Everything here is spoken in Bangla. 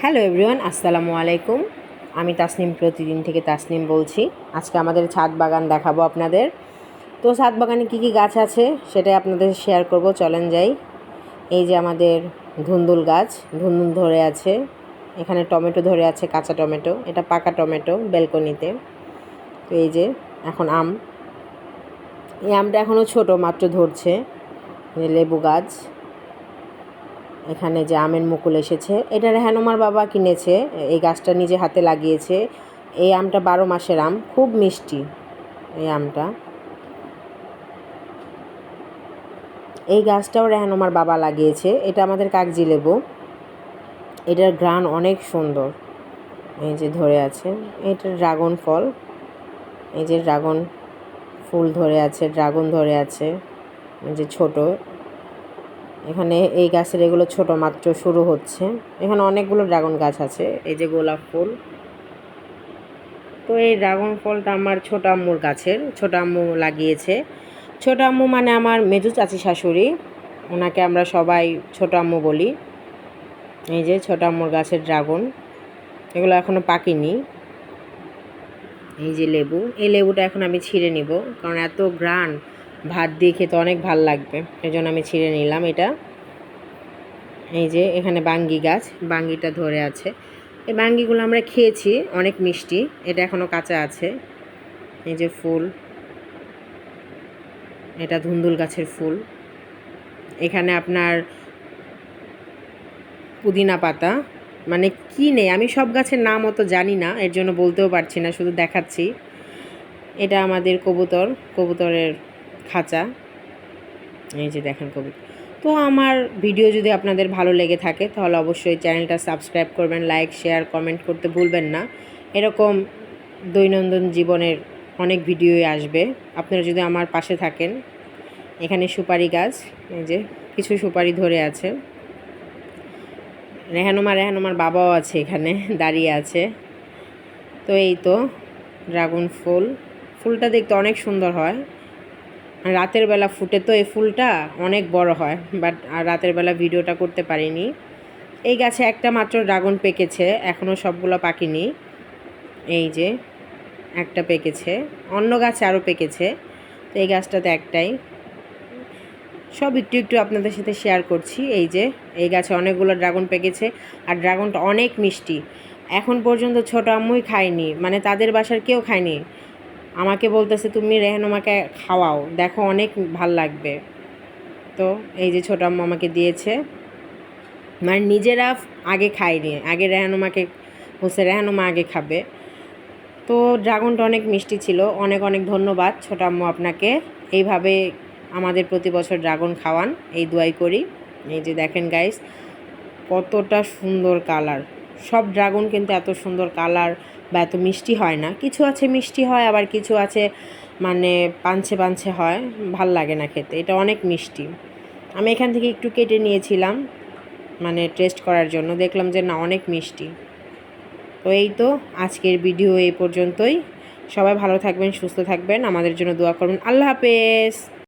হ্যালো এভরিওয়ান, আসসালামু আলাইকুম। আমি তাসনিম, প্রতিদিন থেকে তাসনিম বলছি। আজকে আমাদের ছাদ বাগান দেখাবো আপনাদের। তো ছাদ বাগানে কী কী গাছ আছে সেটাই আপনাদের শেয়ার করব। চলেন যাই। এই যে আমাদের ধুন্দুল গাছ, ধুন্দুল ধরে আছে। এখানে টমেটো ধরে আছে, কাঁচা টমেটো, এটা পাকা টমেটো বেলকনিতে। তো এই যে এখন আম, এই আমটা এখনও ছোটো মাত্র ধরছে। লেবু গাছ, এখানে যে আমের মুকুল এসেছে, এটা রেহানুমার বাবা কিনেছে, এই গাছটা নিজে হাতে লাগিয়েছে। এই আমটা 12 মাসের আম, খুব মিষ্টি এই আমটা। এই গাছটাও রেহানুমার বাবা লাগিয়েছে, এটা আমাদের কাগজি লেবু। এটার ঘ্রাণ অনেক সুন্দর। এই যে ধরে আছে, এটা ড্রাগন ফল। এই যে ড্রাগন ফুল ধরে আছে, ড্রাগন ধরে আছে। এই যে ছোট, এখানে এই গাছের এগুলো ছোট মাত্র শুরু হচ্ছে। এখানে অনেকগুলো ড্রাগন গাছ আছে। এই যে গোলাপ ফুল। তো এই ড্রাগন ফলটা আমার ছোট আম্মুর গাছের, ছোট আম্মু লাগিয়েছে। ছোট আম্মু মানে আমার মেজু চাচি শাশুড়ি, ওনাকে আমরা সবাই ছোট আম্মু বলি। এই যে ছোট আম্মুর গাছের ড্রাগন, এগুলো এখনও পাকেনি। এই যে লেবু, এই লেবুটা এখন আমি ছিঁড়ে নিব, কারণ এত ঘ্রাণ, ভাত দিয়ে খেতে অনেক ভাল লাগবে, এই জন্য আমি ছিঁড়ে নিলাম এটা। এই যে এখানে বাঙ্গি গাছ, বাঙ্গিটা ধরে আছে। এই বাঙ্গিগুলো আমরা খেয়েছি, অনেক মিষ্টি। এটা এখনও কাঁচা আছে। এই যে ফুল, এটা ধুন্দুল গাছের ফুল। এখানে আপনার পুদিনা পাতা, মানে কি নেই, আমি সব গাছের নাম অত জানি না, এর জন্য বলতেও পারছি না, শুধু দেখাচ্ছি। এটা আমাদের কবুতর, কবুতরের খাঁচা। এই যে দেখেন কবুতর। তো আমার ভিডিও যদি আপনাদের ভালো লেগে থাকে তাহলে অবশ্যই চ্যানেলটা সাবস্ক্রাইব করবেন, লাইক শেয়ার কমেন্ট করতে ভুলবেন না। এরকম দৈনন্দিন জীবনের অনেক ভিডিওই আসবে, আপনারা যদি আমার পাশে থাকেন। এখানে সুপারি গাছ, এই যে কিছু সুপারি ধরে আছে। রেহানুমার বাবাও আছে এখানে দাঁড়িয়ে আছে। তো এই তো ড্রাগন ফুল, ফুলটা দেখতে অনেক সুন্দর হয়। রাতের বেলা ফুটে, তো এই ফুলটা অনেক বড় হয়, বাট আর রাতের বেলা ভিডিওটা করতে পারিনি। এই গাছে একটা মাত্র ড্রাগন পেকেছে, এখনও সবগুলো পাকেনি। এই যে একটা পেকেছে, অন্য গাছে আরও পেকেছে, তো এই গাছটাতে একটাই। সব একটু একটু আপনাদের সাথে শেয়ার করছি। এই যে এই গাছে অনেকগুলো ড্রাগন পেকেছে, আর ড্রাগনটা অনেক মিষ্টি। এখন পর্যন্ত ছোট আম্মুই খায়নি, মানে তাদের বাসার কেউ খায়নি। আমাকে বলতেছে তুমি রেহানুমাকে খাওয়াও, দেখো অনেক ভাল লাগবে। তো এই যে ছোট আম্মু আমাকে দিয়েছে, মানে নিজেরা আগে খায়নি, আগে রেহানুমাকে বলছে রেহানুমা আগে খাবে। তো ড্রাগনটা অনেক মিষ্টি ছিল। অনেক অনেক ধন্যবাদ ছোট আম্মু আপনাকে, এইভাবে আমাদের প্রতি বছর ড্রাগন খাওয়ান, এই দোয়াই করি। এই যে দেখেন গাইস, কতটা সুন্দর কালার। সব ড্রাগন কিন্তু এত সুন্দর কালার বা এত মিষ্টি হয় না, কিছু আছে মিষ্টি হয়, আবার কিছু আছে মানে পানছে পানছে হয়, ভাল লাগে না খেতে। এটা অনেক মিষ্টি। আমি এখান থেকে একটু কেটে নিয়েছিলাম মানে টেস্ট করার জন্য, দেখলাম যে না অনেক মিষ্টি। তো এই তো আজকের ভিডিও এই পর্যন্তই। সবাই ভালো থাকবেন, সুস্থ থাকবেন, আমাদের জন্য দোয়া করবেন। আল্লাহ হাফেজ।